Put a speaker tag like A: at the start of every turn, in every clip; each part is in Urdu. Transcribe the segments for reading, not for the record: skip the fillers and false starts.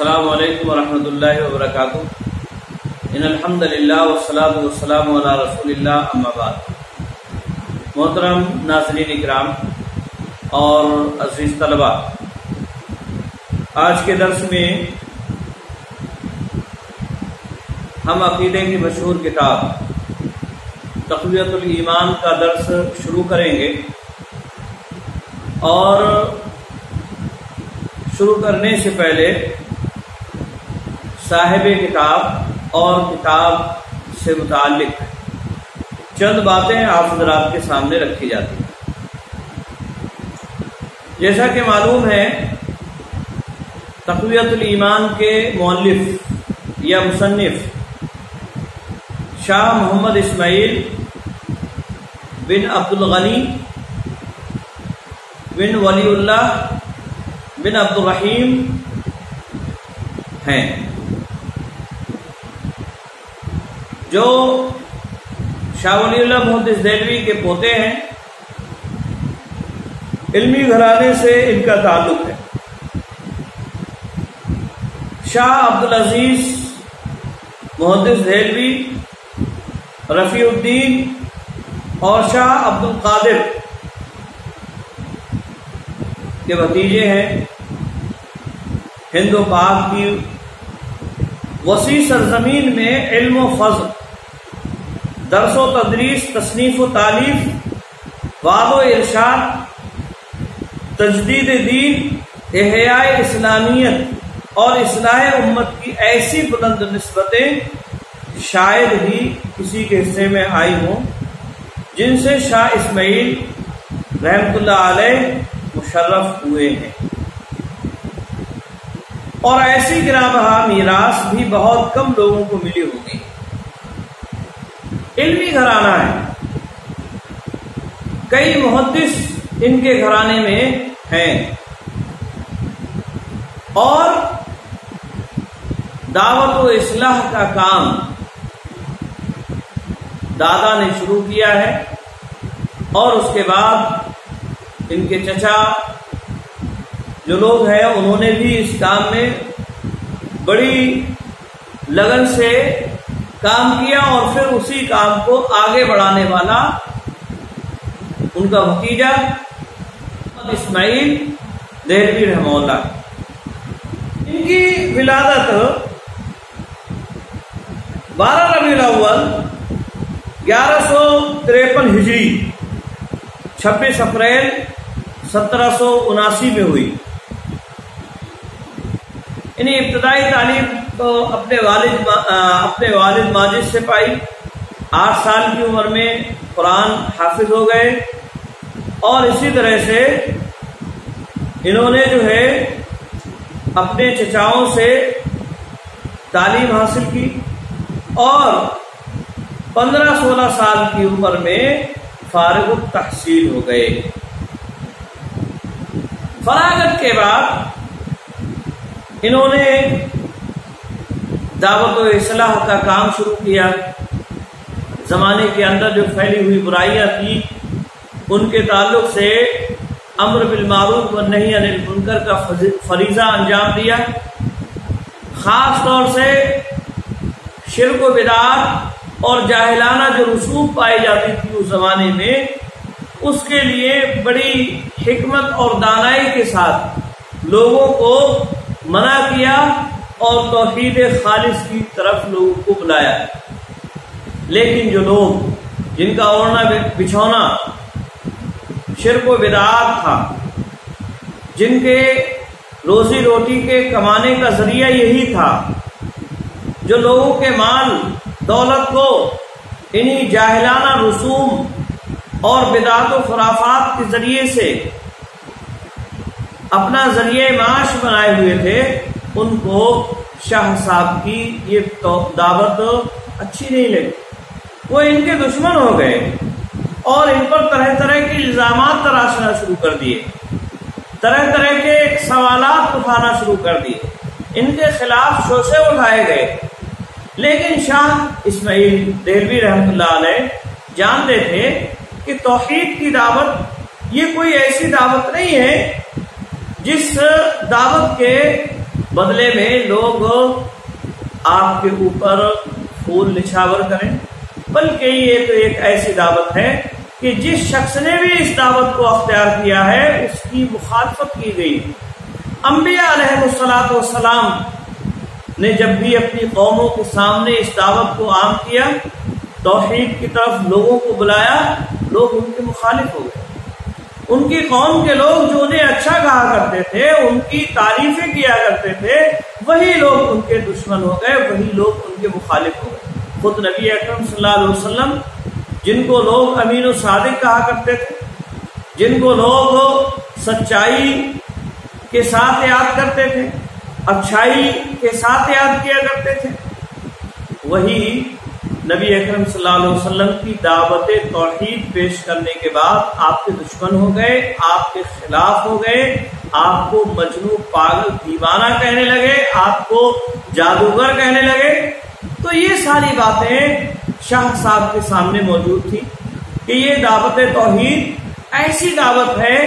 A: السلام علیکم ورحمۃ اللہ وبرکاتہ۔ ان الحمد للہ والصلاۃ والسلام علی رسول اللہ، اما بعد۔ محترم ناظرین اکرام اور عزیز طلباء، آج کے درس میں ہم عقیدے کی مشہور کتاب تقویۃ الایمان کا درس شروع کریں گے، اور شروع کرنے سے پہلے صاحب کتاب اور کتاب سے متعلق چند باتیں آپ حضرات کے سامنے رکھی جاتی ہیں۔ جیسا کہ معلوم ہے، تقویۃ الایمان کے مؤلف یا مصنف شاہ محمد اسماعیل بن عبد الغنی بن ولی اللہ بن عبد الرحیم ہیں، جو شاہ ولی اللہ محدث دہلوی کے پوتے ہیں۔ علمی گھرانے سے ان کا تعلق ہے۔ شاہ عبدالعزیز محدث دہلوی، رفیع الدین اور شاہ عبد القادر کے بھتیجے ہیں۔ ہند و پاک کی وسیع سرزمین میں علم و فضل، درس و تدریس، تصنیف و تالیف، وعظ و ارشاد، تجدید دین، احیاء اسلامیت اور اصلاح امت کی ایسی بلند نسبتیں شاید ہی کسی کے حصے میں آئی ہوں جن سے شاہ اسماعیل رحمۃ اللہ علیہ مشرف ہوئے ہیں، اور ایسی گراں بہا میراث بھی بہت کم لوگوں کو ملی ہوگی۔ علمی گھرانہ ہے، کئی محدث ان کے گھرانے میں ہیں، اور دعوت و اصلاح کا کام دادا نے شروع کیا ہے، اور اس کے بعد ان کے چچا جو لوگ ہیں انہوں نے بھی اس کام میں بڑی لگن سے کام کیا، اور پھر اسی کام کو آگے بڑھانے والا ان کا بھتیجا اسماعیل دہلوی رحمہ اللہ۔ ان کی ولادت 12 ربیع الاول 1153 ہجری 26 اپریل 1779 میں ہوئی۔ انہیں ابتدائی تعلیم تو اپنے والد ماجد سے پائی۔ 8 سال کی عمر میں قرآن حافظ ہو گئے، اور اسی طرح سے انہوں نے جو ہے اپنے چچاؤں سے تعلیم حاصل کی، اور 15-16 سال کی عمر میں فارغ التحصیل ہو گئے۔ فراغت کے بعد انہوں نے دعوت و اصلاح کا کام شروع کیا۔ زمانے کے اندر جو پھیلی ہوئی برائیاں تھیں، ان کے تعلق سے امر بالمعروف والنہی عن المنکر کا فریضہ انجام دیا۔ خاص طور سے شرک و بدعات اور جاہلانہ جو رسوم پائی جاتی تھی اس زمانے میں، اس کے لیے بڑی حکمت اور دانائی کے ساتھ لوگوں کو منع کیا، اور توحید خالص کی طرف لوگوں کو بلایا۔ لیکن جو لوگ جن کا اوڑھنا بچھونا شرک و بدعات تھا، جن کے روزی روٹی کے کمانے کا ذریعہ یہی تھا، جو لوگوں کے مال دولت کو انہی جاہلانہ رسوم اور بدعات و خرافات کے ذریعے سے اپنا ذریعہ معاش بنائے ہوئے تھے، ان کو شاہ صاحب کی یہ دعوت اچھی نہیں لگی۔ وہ ان کے دشمن ہو گئے، اور ان پر طرح طرح کے الزامات تراشنا شروع کر دیے، طرح طرح کے سوالات اٹھانا شروع کر دیے، ان کے خلاف شوشے اٹھائے گئے۔ لیکن شاہ اسماعیل دہلوی رحمۃ اللہ علیہ جانتے تھے کہ توحید کی دعوت یہ کوئی ایسی دعوت نہیں ہے جس دعوت کے بدلے میں لوگ آپ کے اوپر پھول نچھاور کریں، بلکہ یہ تو ایک ایسی دعوت ہے کہ جس شخص نے بھی اس دعوت کو اختیار کیا ہے اس کی مخالفت کی گئی۔ انبیاء علیہ الصلوۃ والسلام نے جب بھی اپنی قوموں کے سامنے اس دعوت کو عام کیا، توحید کی طرف لوگوں کو بلایا، لوگ ان کے مخالف ہو گئے۔ ان کی قوم کے لوگ جو انہیں اچھا کہا کرتے تھے، ان کی تعریفیں کیا کرتے تھے، وہی لوگ ان کے دشمن ہو گئے، وہی لوگ ان کے مخالف ہو گئے۔ خود نبی اکرم صلی اللہ علیہ وسلم جن کو لوگ امین و صادق کہا کرتے تھے، جن کو لوگ سچائی کے ساتھ یاد کرتے تھے، اچھائی کے ساتھ یاد کیا کرتے تھے، وہی نبی اکرم صلی اللہ علیہ وسلم کی دعوت توحید پیش کرنے کے بعد آپ کے دشمن ہو گئے، آپ کے خلاف ہو گئے، آپ کو مجنون، پاگل، دیوانہ کہنے لگے، آپ کو جادوگر کہنے لگے۔ تو یہ ساری باتیں شاہ صاحب کے سامنے موجود تھی کہ یہ دعوت توحید ایسی دعوت ہے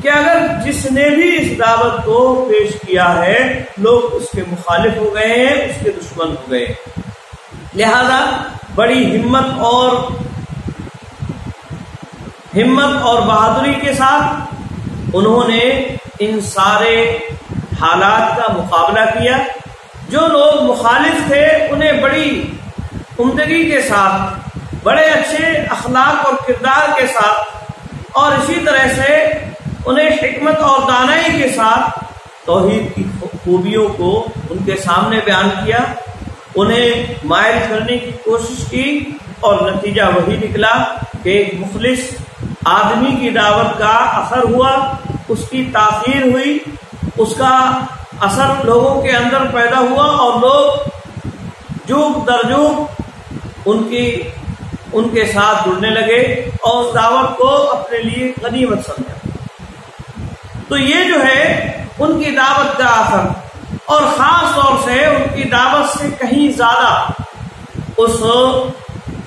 A: کہ اگر جس نے بھی اس دعوت کو پیش کیا ہے لوگ اس کے مخالف ہو گئے ہیں، اس کے دشمن ہو گئے۔ لہذا بڑی ہمت اور بہادری کے ساتھ انہوں نے ان سارے حالات کا مقابلہ کیا۔ جو لوگ مخالف تھے انہیں بڑی عمدگی کے ساتھ، بڑے اچھے اخلاق اور کردار کے ساتھ، اور اسی طرح سے انہیں حکمت اور دانائی کے ساتھ توحید کی خوبیوں کو ان کے سامنے بیان کیا، انہیں مائل کرنے کی کوشش کی، اور نتیجہ وہی نکلا کہ ایک مخلص آدمی کی دعوت کا اثر ہوا، اس کی تاثیر ہوئی، اس کا اثر لوگوں کے اندر پیدا ہوا، اور لوگ جوگ در جوگ ان کے ساتھ جڑنے لگے اور اس دعوت کو اپنے لیے غنیمت سمجھا۔ تو یہ جو ہے ان کی دعوت کا اثر، اور خاص طور سے ان کی دعوت سے کہیں زیادہ اس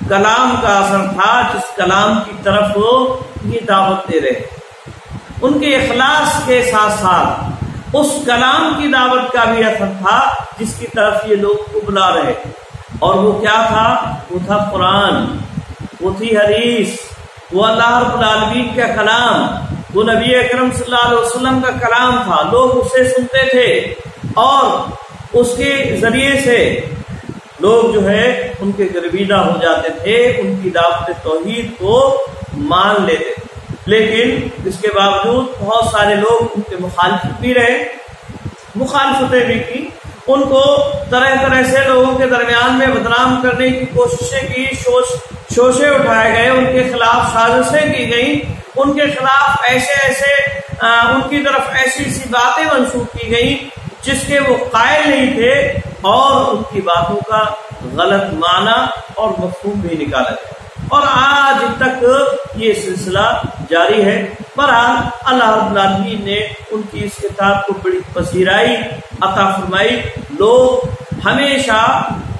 A: کلام کا اثر تھا جس کلام کی طرف یہ دعوت دے رہے۔ ان کے اخلاص کے ساتھ ساتھ اس کلام کی دعوت کا بھی اثر تھا جس کی طرف یہ لوگ کو بلا رہے، اور وہ کیا تھا؟ وہ تھا قرآن، وہ تھی حدیث، وہ اللہ رب العالمین کا کلام، وہ نبی اکرم صلی اللہ علیہ وسلم کا کلام تھا۔ لوگ اسے سنتے تھے اور اس کے ذریعے سے لوگ جو ہے ان کے گرویدہ ہو جاتے تھے، ان کی دعوت توحید کو مان لیتے تھے۔ لیکن اس کے باوجود بہت سارے لوگ ان کے مخالف بھی رہے، مخالفتیں بھی کی، ان کو طرح طرح سے لوگوں کے درمیان میں بدنام کرنے کی کوششیں کی، شوشے اٹھائے گئے، ان کے خلاف سازشیں کی گئیں، ان کے خلاف ایسے ان کی طرف ایسی باتیں منسوخ کی گئیں جس کے وہ قائل نہیں تھے، اور ان کی باتوں کا غلط معنی اور مفہوم بھی نکالا گیا، اور آج تک یہ سلسلہ جاری ہے۔ بہرحال اللہ رب العالمین نے ان کی اس کتاب کو بڑی پذیرائی عطا فرمائی۔ لوگ ہمیشہ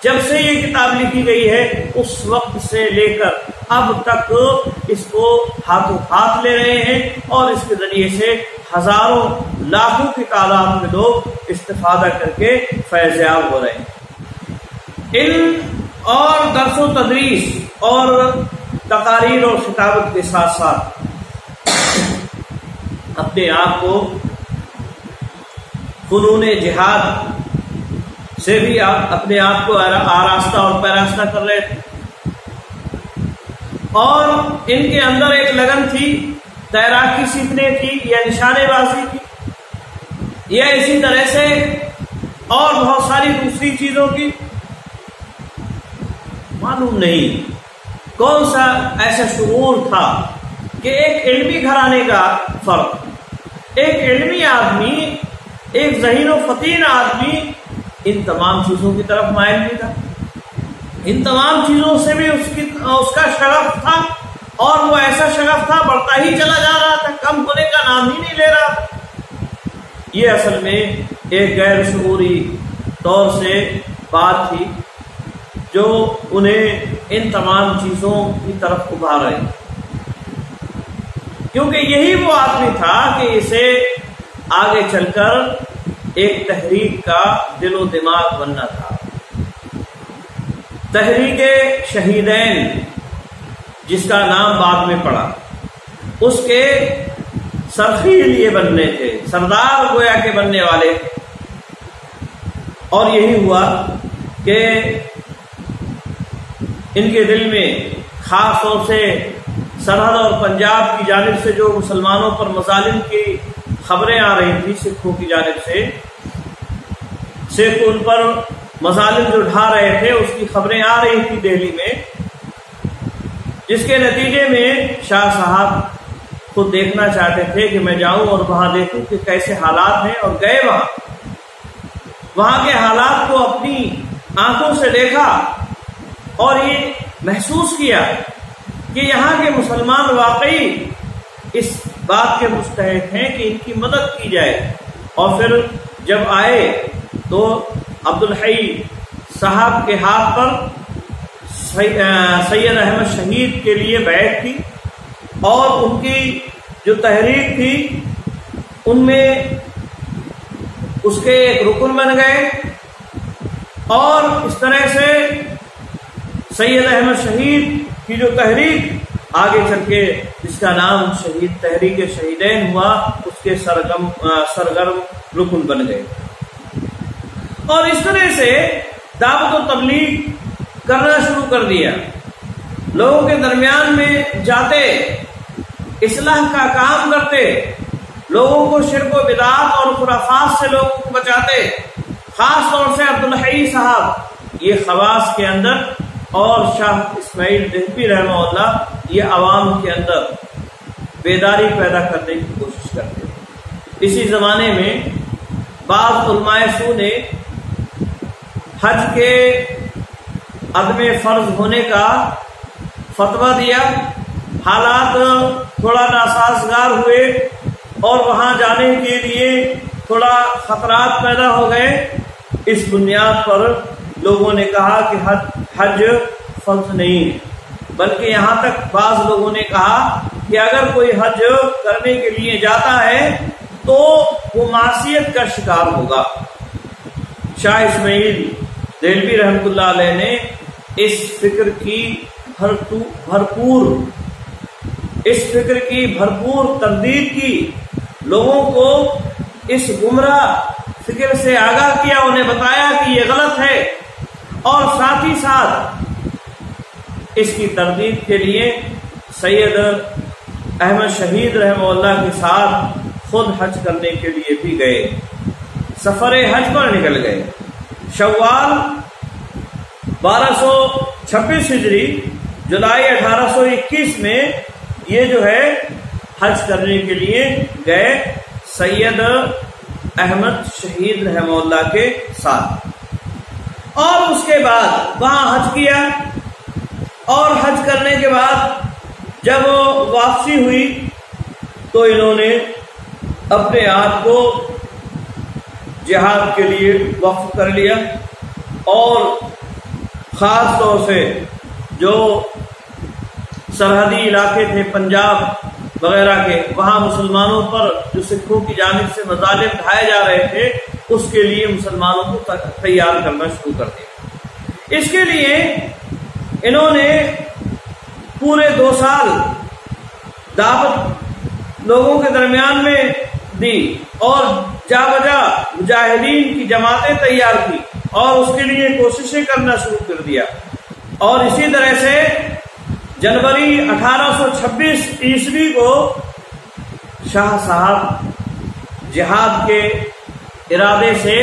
A: جب سے یہ کتاب لکھی گئی ہے اس وقت سے لے کر اب تک اس کو ہاتھوں ہاتھ لے رہے ہیں، اور اس کے ذریعے سے ہزاروں لاکھوں کی تعداد میں لوگ استفادہ کر کے فیض یاب ہو رہے ہیں۔ علم اور درس و تدریس اور تقاریر اور خطابت کے ساتھ ساتھ اپنے آپ کو فنون جہاد سے بھی آپ اپنے آپ کو آراستہ اور پیراستہ کر رہے تھے، اور ان کے اندر ایک لگن تھی تیراکی سیکھنے کی یا نشانے بازی کی یا اسی طرح سے اور بہت ساری دوسری چیزوں کی۔ معلوم نہیں کون سا ایسا شعور تھا کہ ایک علمی گھرانے کا فرد، ایک علمی آدمی، ایک ذہین و فطین آدمی ان تمام چیزوں کی طرف مائل بھی تھا، ان تمام چیزوں سے بھی اس کا شغف تھا، اور وہ ایسا شغف تھا بڑھتا ہی چلا جا رہا تھا، کم ہونے کا نام ہی نہیں لے رہا تھا۔ یہ اصل میں ایک غیر شعوری طور سے بات تھی جو انہیں ان تمام چیزوں کی طرف ابھار رہی، کیونکہ یہی وہ آدمی تھا کہ اسے آگے چل کر ایک تحریک کا دل و دماغ بننا تھا۔ تحریک شہیدین جس کا نام بعد میں پڑا، اس کے سرخیل یہ بننے تھے، سردار گویا کے بننے والے تھے۔ اور یہی ہوا کہ ان کے دل میں خاص طور سے سرحد اور پنجاب کی جانب سے جو مسلمانوں پر مظالم کی خبریں آ رہی تھی سکھوں کی جانب سے، سکھ ان پر مظالم جو ڈھا رہے تھے اس کی خبریں آ رہی تھی دہلی میں، جس کے نتیجے میں شاہ صاحب خود دیکھنا چاہتے تھے کہ میں جاؤں اور وہاں دیکھوں کہ کیسے حالات ہیں، اور گئے وہاں کے حالات کو اپنی آنکھوں سے دیکھا اور یہ محسوس کیا کہ یہاں کے مسلمان واقعی اس بات کے مستحق ہیں کہ ان کی مدد کی جائے۔ اور پھر جب آئے تو عبدالحی صاحب کے ہاتھ پر سید احمد شہید کے لیے بیعت تھی، اور ان کی جو تحریک تھی ان میں اس کے ایک رکن بن گئے، اور اس طرح سے سید احمد شہید کی جو تحریک آگے چل کے جس کا نام شہید تحریک شہیدین ہوا، اس کے سرگرم رکن بن گئے۔ اور اس طرح سے دعوت و تبلیغ کرنا شروع کر دیا، لوگوں کے درمیان میں جاتے، اصلاح کا کام کرتے، لوگوں کو شرک و بدعات اور خرافات سے لوگوں کو بچاتے۔ خاص طور سے عبدالحی صاحب یہ خواص کے اندر اور شاہ اسماعیل دہلوی رحمہ اللہ یہ عوام کے اندر بیداری پیدا کرنے کی کوشش کرتے ہیں۔ اسی زمانے میں بعض علماء سو نے حج کے عدم فرض ہونے کا فتویٰ دیا، حالات تھوڑا ناسازگار ہوئے اور وہاں جانے کے لیے تھوڑا خطرات پیدا ہو گئے۔ اس بنیاد پر لوگوں نے کہا کہ حج فرض نہیں ہے، بلکہ یہاں تک بعض لوگوں نے کہا کہ اگر کوئی حج کرنے کے لیے جاتا ہے تو وہ معصیت کا شکار ہوگا۔ شاہ اسماعیل دہلوی رحمۃ اللہ علیہ نے اس فکر کی بھرپور تردید کی، لوگوں کو اس گمراہ فکر سے آگاہ کیا، انہیں بتایا کہ یہ غلط ہے، اور ساتھ ہی ساتھ اس کی تردید کے لیے سید احمد شہید رحمہ اللہ کے ساتھ خود حج کرنے کے لیے بھی گئے، سفر حج پر نکل گئے۔ شوال 1226 ہجری جولائی 1821 میں یہ جو ہے حج کرنے کے لیے گئے سید احمد شہید رحمہ اللہ کے ساتھ، اور اس کے بعد وہاں حج کیا، اور حج کرنے کے بعد جب واپسی ہوئی تو انہوں نے اپنے آپ کو جہاد کے لیے وقف کر لیا، اور خاص طور سے جو سرحدی علاقے تھے پنجاب وغیرہ کے، وہاں مسلمانوں پر جو سکھوں کی جانب سے مظالم ڈھائے جا رہے تھے اس کے لیے مسلمانوں کو تیار کرنا شروع کر دیا۔ اس کے لیے انہوں نے پورے 2 سال دعوت لوگوں کے درمیان میں دی، اور جا بجا مجاہدین کی جماعتیں تیار کی، اور اس کے لیے کوششیں کرنا شروع کر دیا۔ اور اسی طرح سے جنوری 1826 عیسوی کو شاہ صاحب جہاد کے ارادے سے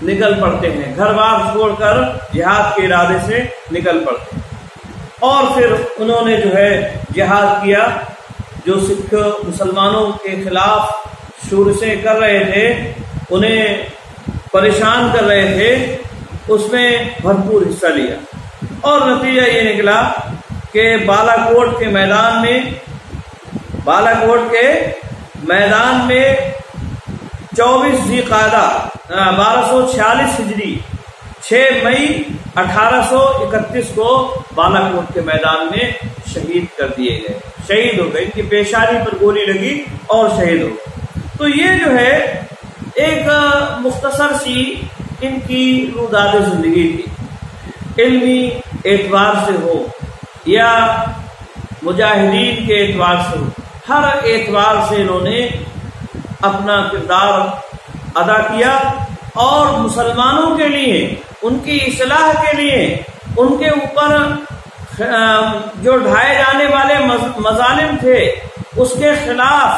A: نکل پڑتے ہیں، گھر بار چھوڑ کر جہاد کے ارادے سے نکل پڑتے ہیں، اور پھر انہوں نے جو ہے جہاد کیا۔ جو سکھ مسلمانوں کے خلاف شورشیں کر رہے تھے، انہیں پریشان کر رہے تھے، اس میں بھرپور حصہ لیا، اور نتیجہ یہ نکلا کہ بالا کوٹ کے میدان میں 24 ذی قعدہ 1246 ہجری 6 مئی 1831 کو بالا کوٹ کے میدان میں شہید کر دیے گئے، شہید ہو گئے، ان کی پیشانی پر گولی لگی اور شہید ہو گئے۔ تو یہ جو ہے ایک مختصر مختصر سی ان کی روداد زندگی تھی، علمی اعتبار سے ہو یا مجاہدین کے اعتبار سے ہو، ہر اعتبار سے انہوں نے اپنا کردار ادا کیا، اور مسلمانوں کے لیے، ان کی اصلاح کے لیے، ان کے اوپر جو ڈھائے جانے والے مظالم تھے اس کے خلاف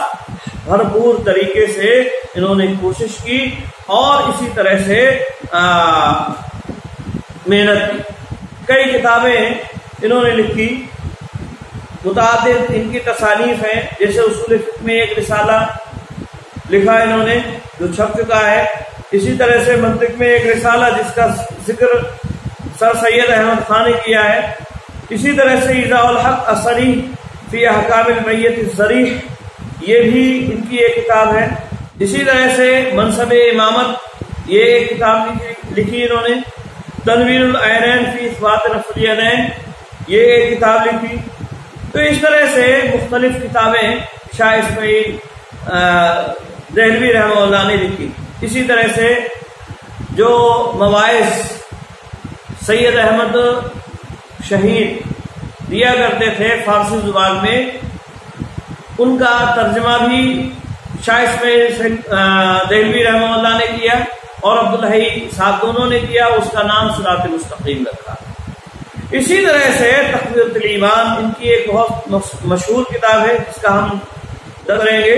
A: بھرپور طریقے سے انہوں نے کوشش کی، اور اسی طرح سے محنت کی۔ کئی کتابیں انہوں نے لکھی، متعدد ان کی تصانیف ہیں، جیسے اصول فقہ میں ایک رسالہ لکھا انہوں نے جو چھپ چکا ہے، اسی طرح سے منطق میں ایک رسالہ جس کا ذکر سر سید احمد خان نے کیا ہے، اسی طرح سے ایضاء الحق الصریح فی احکام المیت الصریح، یہ بھی ان کی ایک کتاب ہے۔ اسی طرح سے منصب امامت، یہ ایک کتاب لکھی انہوں نے۔ تنویر العینین فی اثبات رفع الیدین، یہ ایک کتاب لکھی۔ تو اس طرح سے مختلف کتابیں شاہ اسماعیل دہلوی رحمہ اللہ نے لکھی۔ اسی طرح سے جو مواعظ سید احمد شہید دیا کرتے تھے فارسی زبان میں، ان کا ترجمہ بھی شاہ اسماعیل دہلوی رحمہ اللہ نے کیا اور عبدالحی صاحب دونوں نے کیا، اس کا نام صراط مستقیم رکھا۔ اسی طرح سے تقویۃ الایمان ان کی ایک بہت مشہور کتاب ہے جس کا ہم کریں گے،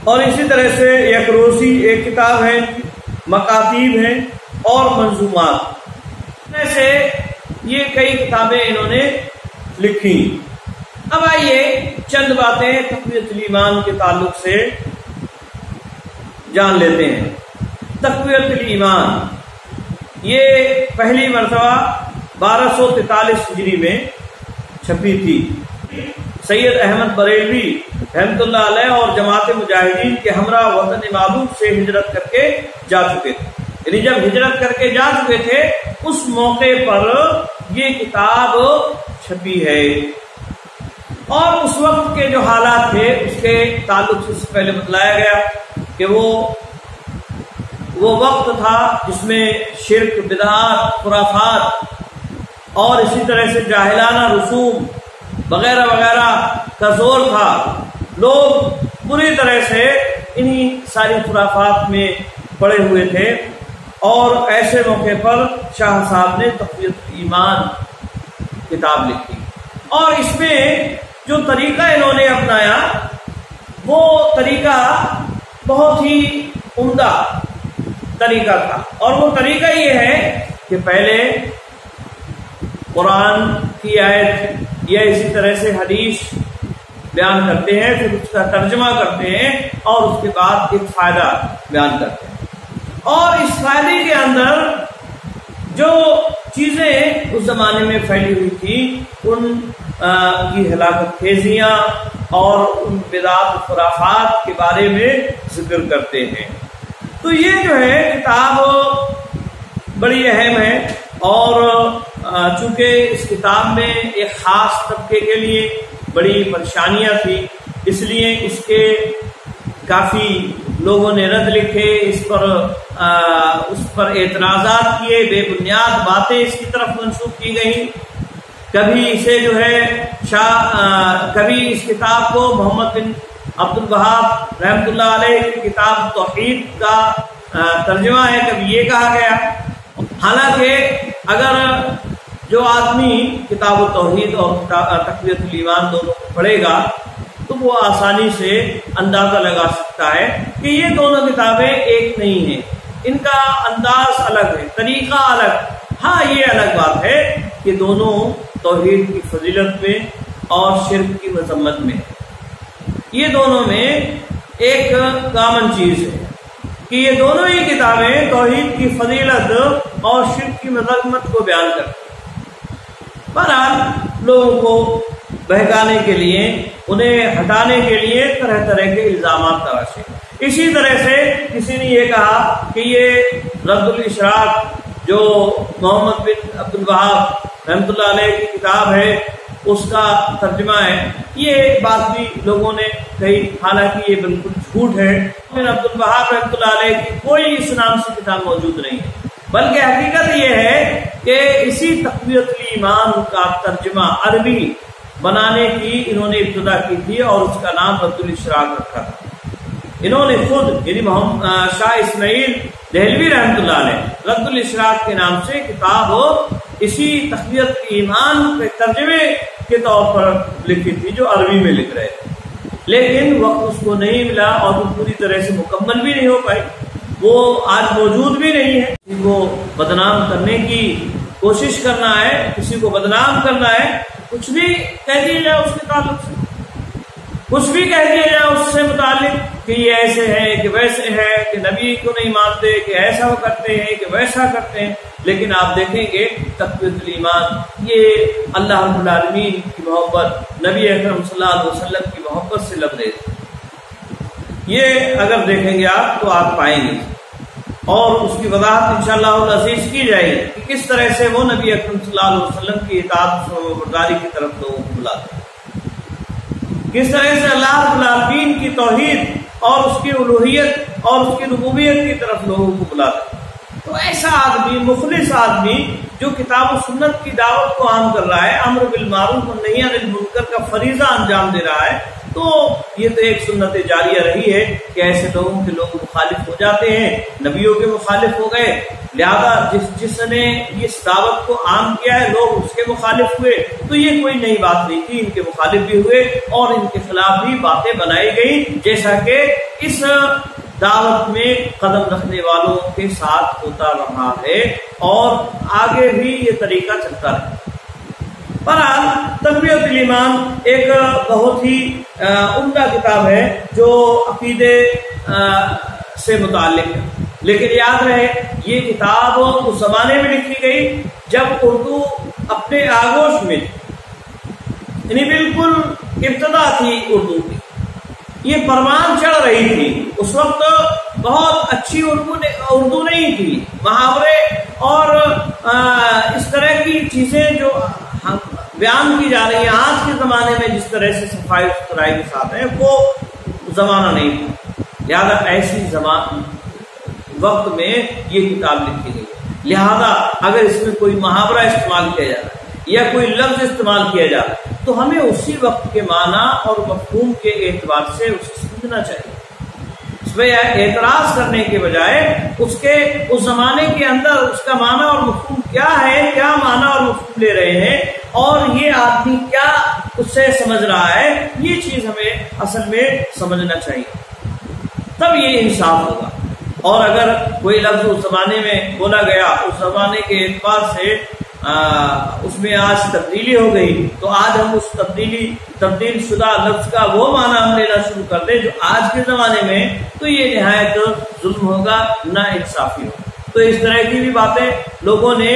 A: اور اسی طرح سے یکروسی ایک کتاب ہے، مکاتیب ہیں اور منظومات، ایسے یہ کئی کتابیں انہوں نے لکھی۔ اب آئیے چند باتیں تقویۃ الایمان کے تعلق سے جان لیتے ہیں۔ تقویۃ الایمان یہ پہلی مرتبہ 1243 ہجری میں چھپی تھی۔ سید احمد بریلوی رحمۃ اللہ علیہ اور جماعت مجاہدین کے ہمراہ وطن محبوب سے ہجرت کر کے جا چکے تھے، یعنی جب ہجرت کر کے جا چکے تھے اس موقع پر یہ کتاب چھپی ہے، اور اس وقت کے جو حالات تھے اس کے تعلق سے پہلے بتلایا گیا کہ وہ وقت تھا جس میں شرک، بدعات، خرافات اور اسی طرح سے جاہلانہ رسوم وغیرہ وغیرہ کا زور تھا۔ لوگ پوری طرح سے انہی ساری خرافات میں پڑے ہوئے تھے، اور ایسے موقع پر شاہ صاحب نے تقویۃ الایمان کتاب لکھی، اور اس میں جو طریقہ انہوں نے اپنایا وہ طریقہ بہت ہی عمدہ طریقہ تھا، اور وہ طریقہ یہ ہے کہ پہلے قرآن کی آیت یا اسی طرح سے حدیث بیان کرتے ہیں، پھر اس کا ترجمہ کرتے ہیں، اور اس کے بعد ایک فائدہ بیان کرتے ہیں، اور اس فائدے کے اندر جو چیزیں اس زمانے میں پھیلی ہوئی تھی ان کی ہلاکت خیزیاں اور ان بدعات خرافات کے بارے میں ذکر کرتے ہیں۔ تو یہ جو ہے کتاب بڑی اہم ہے، اور چونکہ اس کتاب میں ایک خاص طبقے کے لیے بڑی پریشانیاں تھی، اس لیے اس کے کافی لوگوں نے رد لکھے، اس پر اعتراضات کیے، بے بنیاد باتیں اس کی طرف منسوخ کی گئیں۔ کبھی اسے جو ہے کبھی اس کتاب کو محمد بن عبد الوہاب رحمۃ اللہ علیہ کی کتاب توحید کا ترجمہ ہے، کبھی یہ کہا گیا۔ حالانکہ اگر جو آدمی کتاب التوحید اور تقویۃ الایمان دونوں کو پڑھے گا تو وہ آسانی سے اندازہ لگا سکتا ہے کہ یہ دونوں کتابیں ایک نہیں ہیں، ان کا انداز الگ ہے، طریقہ الگ۔ ہاں یہ الگ بات ہے کہ دونوں توحید کی فضیلت میں اور شرک کی مذمت میں، یہ دونوں میں ایک کامن چیز ہے کہ یہ دونوں ہی کتابیں توحید کی فضیلت اور شرک کی مذمت کو بیان کرتی ہیں۔ بہرحال لوگوں کو بہکانے کے لیے، انہیں ہٹانے کے لیے طرح طرح کے الزامات تراشے۔ اسی طرح سے کسی نے یہ کہا کہ یہ رد الاشراق جو محمد بن عبد الوہاب رحمۃ اللہ علیہ کی کتاب ہے، اس کا ترجمہ ہے۔ یہ بات بھی لوگوں نے کہی، حالانکہ یہ بالکل جھوٹ ہے۔ عبد الوہاب رحمۃ اللہ علیہ کی کوئی اس نام سے کتاب موجود نہیں ہے، بلکہ حقیقت یہ ہے کہ اسی تقویۃ الایمان کا ترجمہ عربی بنانے کی انہوں نے ابتدا کی تھی اور اس کا نام رد الاشراق رکھا تھا۔ انہوں نے خود یعنی شاہ اسماعیل دہلوی رحمۃ اللہ علیہ رد الاشراق کے نام سے کتاب اسی تقویۃ ایمان کے ترجمے کے طور پر لکھی تھی جو عربی میں لکھ رہے تھے، لیکن وقت اس کو نہیں ملا اور وہ پوری طرح سے مکمل بھی نہیں ہو پائی، وہ آج موجود بھی نہیں ہے۔ کسی کو بدنام کرنے کی کوشش کرنا ہے، کسی کو بدنام کرنا ہے، کچھ بھی کہہ دیا جائے اس کے تعلق سے، کچھ بھی کہہ دیا جائے اس سے متعلق کہ یہ ایسے ہے کہ ویسے ہے، کہ نبی کو نہیں مانتے، کہ ایسا کرتے ہیں کہ ویسا کرتے ہیں۔ لیکن آپ دیکھیں گے تقویۃ الایمان یہ اللہ رب العالمین کی محبت، نبی اکرم صلی اللہ علیہ وسلم کی محبت سے لبریز ہے۔ یہ اگر دیکھیں گے آپ تو آپ پائیں گے، اور اس کی وضاحت انشاءاللہ العزیز کی جائے گی کہ کس طرح سے وہ نبی اکرم صلی اللہ علیہ وسلم کی اطاعت و برداری کی طرف لوگوں کو بلاتے ہیں، کس طرح سے اللہ رب العالمین کی توحید اور اس کی الوہیت اور اس کی ربوبیت کی طرف لوگوں کو بلاتے ہیں۔ تو ایسا آدمی، مخلص آدمی جو کتاب و سنت کی دعوت کو عام کر رہا ہے، امر بالمعروف و نہی عن المنکر کا فریضہ انجام دے رہا ہے، تو یہ تو ایک سنت جاریہ رہی ہے کہ ایسے لوگوں کے لوگ مخالف ہو جاتے ہیں، نبیوں کے مخالف ہو گئے، لہذا جس نے اس دعوت کو عام کیا ہے لوگ اس کے مخالف ہوئے، تو یہ کوئی نئی بات نہیں تھی، ان کے مخالف بھی ہوئے اور ان کے خلاف بھی باتیں بنائی گئی، جیسا کہ اس دعوت میں قدم رکھنے والوں کے ساتھ ہوتا رہا ہے اور آگے بھی یہ طریقہ چلتا رہا۔ بہرحال تقویۃ الایمان ایک بہت ہی عمدہ کتاب ہے جو عقیدے سے متعلق ہے، لیکن یاد رہے یہ کتاب اس زمانے میں لکھی گئی جب اردو اپنے آغوش میں یعنی بالکل ابتدا تھی اردو کی، یہ پروان چڑھ رہی تھی، اس وقت بہت اچھی اردو نہیں تھی، محاورے اور اس طرح کی چیزیں جو بیان کی جا رہی ہیں آج کے زمانے میں جس طرح سے صفائی ستھرائی کے ساتھ ہے، وہ زمانہ نہیں تھا، لہذا ایسی وقت میں یہ کتاب لکھی گئی، لہذا اگر اس میں کوئی محاورہ استعمال کیا جا رہا ہے یا کوئی لفظ استعمال کیا جا رہا ہے تو ہمیں اسی وقت کے معنی اور مفہوم کے اعتبار سے اسے سمجھنا چاہیے، اس پہ اعتراض کرنے کے بجائے اس زمانے کے اندر اس کا معنی اور مفہوم کیا ہے، کیا معنی اور مفہوم لے رہے ہیں اور یہ آدمی کیا اس سے سمجھ رہا ہے، یہ چیز ہمیں اصل میں سمجھنا چاہیے، تب یہ انصاف ہوگا۔ اور اگر کوئی لفظ اس زمانے میں بولا گیا، اس زمانے کے اعتبار سے اس میں آج تبدیلی ہو گئی، تو آج ہم اس تبدیل شدہ لفظ کا وہ معنی ہم لینا شروع کر دیں جو آج کے زمانے میں، تو یہ نہایت ظلم ہوگا، نا انصافی ہوگا۔ تو اس طرح کی بھی باتیں لوگوں نے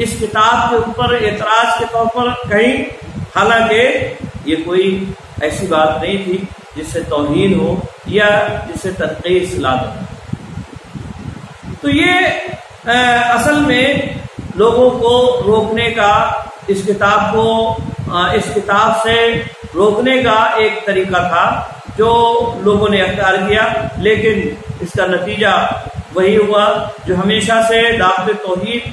A: اس کتاب کے اوپر اعتراض کے طور پر کہی، حالانکہ یہ کوئی ایسی بات نہیں تھی جس سے توہین ہو یا جس سے تنقید لازم ہو۔ تو یہ اصل میں لوگوں کو روکنے کا، اس کتاب سے روکنے کا ایک طریقہ تھا جو لوگوں نے اختیار کیا، لیکن اس کا نتیجہ وہی ہوا جو ہمیشہ سے دعوت توحید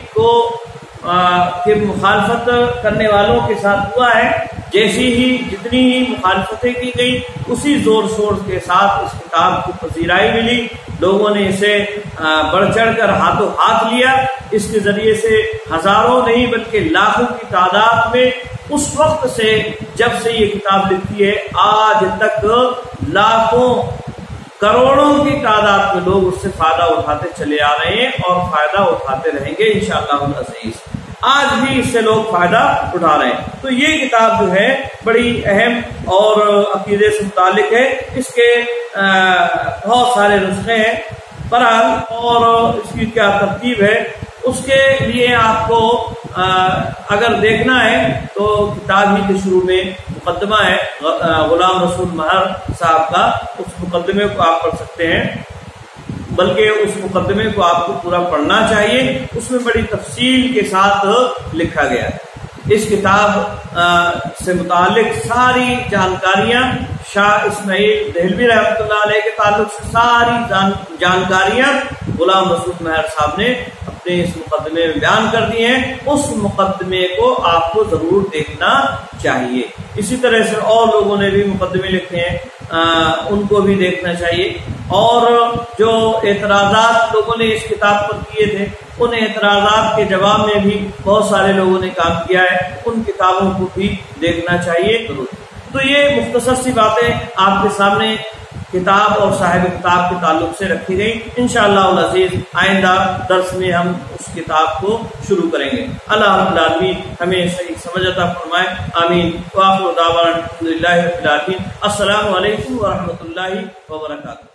A: کی مخالفت کرنے والوں کے ساتھ ہوا ہے۔ جتنی ہی مخالفتیں کی گئی اسی زور شور کے ساتھ اس کتاب کو پذیرائی ملی، لوگوں نے اسے بڑھ چڑھ کر ہاتھوں ہاتھ لیا، اس کے ذریعے سے ہزاروں نہیں بلکہ لاکھوں کی تعداد میں اس وقت سے جب سے یہ کتاب لکھی ہے آج تک لاکھوں کروڑوں کی تعداد میں لوگ اس سے فائدہ اٹھاتے چلے آ رہے ہیں اور فائدہ اٹھاتے رہیں گے انشاءاللہ العزیز، آج بھی اس سے لوگ فائدہ اٹھا رہے ہیں۔ تو یہ کتاب جو ہے بڑی اہم اور عقیدے سے متعلق ہے، اس کے بہت سارے نسخے ہیں، بہرحال اور اس کی کیا ترتیب ہے اس کے لیے آپ کو اگر دیکھنا ہے تو کتاب ہی کے شروع میں مقدمہ ہے غلام رسول مہر صاحب کا، اس مقدمے کو آپ پڑھ سکتے ہیں، بلکہ اس مقدمے کو آپ کو پورا پڑھنا چاہیے، اس میں بڑی تفصیل کے ساتھ لکھا گیا ہے۔ اس کتاب سے متعلق ساری جانکاریاں شاہ اسماعیل دہلوی رحمۃ اللہ علیہ کے تعلق سے ساری جانکاریاں غلام مسعود مہر صاحب نے اپنے اس مقدمے میں بیان کر دی ہیں. اس مقدمے کو آپ کو ضرور دیکھنا چاہیے. اسی طرح سے اور لوگوں نے بھی مقدمے لکھے ہیں، ان کو بھی دیکھنا چاہیے. اور جو اعتراضات لوگوں نے اس کتاب پر کیے تھے، ان اعتراضات کے جواب میں بھی بہت سارے لوگوں نے کام کیا ہے، ان کتابوں کو بھی دیکھنا چاہیے. تو یہ مختصر سی باتیں آپ کے سامنے کتاب اور صاحب کتاب کے تعلق سے رکھی گئی. انشاءاللہ العزیز آئندہ درس میں ہم اس کتاب کو شروع کریں گے. اللہ رب العالمین ہمیں صحیح سمجھ عطا فرمائے. آمین. وآخر دعوانا الحمدللہ رب العالمین. السلام علیکم ورحمۃ اللہ وبرکاتہ.